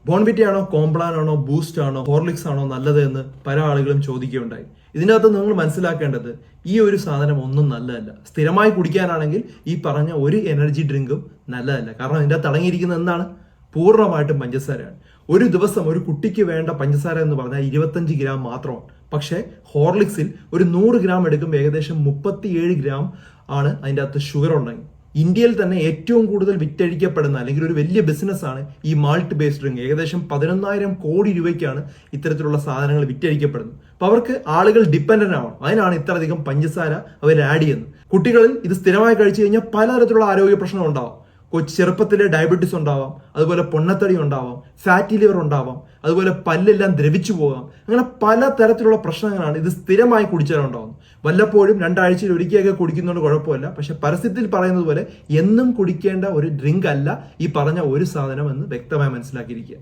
ബോൺവിറ്റയാണോ, കോംപ്ലാൻ ആണോ, ബൂസ്റ്റ് ആണോ, ഹോർലിക്സ് ആണോ നല്ലത് എന്ന് പല ആളുകളും ചോദിക്കുകയുണ്ടായി. ഇതിനകത്ത് നിങ്ങൾ മനസ്സിലാക്കേണ്ടത് ഈ ഒരു സാധനം ഒന്നും നല്ലതല്ല. സ്ഥിരമായി കുടിക്കാനാണെങ്കിൽ ഈ പറഞ്ഞ ഒരു എനർജി ഡ്രിങ്കും നല്ലതല്ല. കാരണം ഇതിൻ്റെ അകത്ത് അടങ്ങിയിരിക്കുന്നത് എന്താണ്? പൂർണ്ണമായിട്ടും പഞ്ചസാരയാണ്. ഒരു ദിവസം ഒരു കുട്ടിക്ക് വേണ്ട പഞ്ചസാര എന്ന് പറഞ്ഞാൽ 25 ഗ്രാം മാത്രമാണ്. പക്ഷേ ഹോർലിക്സിൽ ഒരു 100 ഗ്രാം എടുക്കുമ്പോൾ ഏകദേശം 37 ഗ്രാം ആണ് അതിൻ്റെ അകത്ത് ഷുഗർ ഉണ്ടെങ്കിൽ. ഇന്ത്യയിൽ തന്നെ ഏറ്റവും കൂടുതൽ വിറ്റഴിക്കപ്പെടുന്ന അല്ലെങ്കിൽ ഒരു വലിയ ബിസിനസ്സാണ് ഈ മാൾട്ട് ബേസ്ഡ് ഡ്രിങ്ക്. ഏകദേശം 11,000 കോടി രൂപയ്ക്കാണ് ഇത്തരത്തിലുള്ള സാധനങ്ങൾ വിറ്റഴിക്കപ്പെടുന്നത്. അപ്പോൾ അവർക്ക് ആളുകൾ ഡിപ്പെൻഡന്റ് ആവണം. അതിനാണ് ഇത്രയധികം പഞ്ചസാര അവർ ആഡ് ചെയ്യുന്നത്. കുട്ടികളിൽ ഇത് സ്ഥിരമായി കഴിച്ചു കഴിഞ്ഞാൽ പലതരത്തിലുള്ള ആരോഗ്യ പ്രശ്നം ഉണ്ടാവും. ചെറുപ്പത്തിലെ ഡയബറ്റീസ് ഉണ്ടാവാം, അതുപോലെ പൊണ്ണത്തടി ഉണ്ടാവാം, ഫാറ്റി ലിവർ ഉണ്ടാവാം, അതുപോലെ പല്ലെല്ലാം ദ്രവിച്ചു പോകാം. അങ്ങനെ പല തരത്തിലുള്ള പ്രശ്നങ്ങളാണ് ഇത് സ്ഥിരമായി കുടിച്ചാലുണ്ടാവുന്നത്. വല്ലപ്പോഴും 2 ആഴ്ചയിൽ ഒരിക്കലൊക്കെ കുടിക്കുന്നതുകൊണ്ട് കുഴപ്പമില്ല. പക്ഷെ പരസ്യത്തിൽ പറയുന്നത് പോലെ എന്നും കുടിക്കേണ്ട ഒരു ഡ്രിങ്ക് അല്ല ഈ പറഞ്ഞ ഒരു സാധനം എന്ന് വ്യക്തമായി മനസ്സിലാക്കിയിരിക്കുക.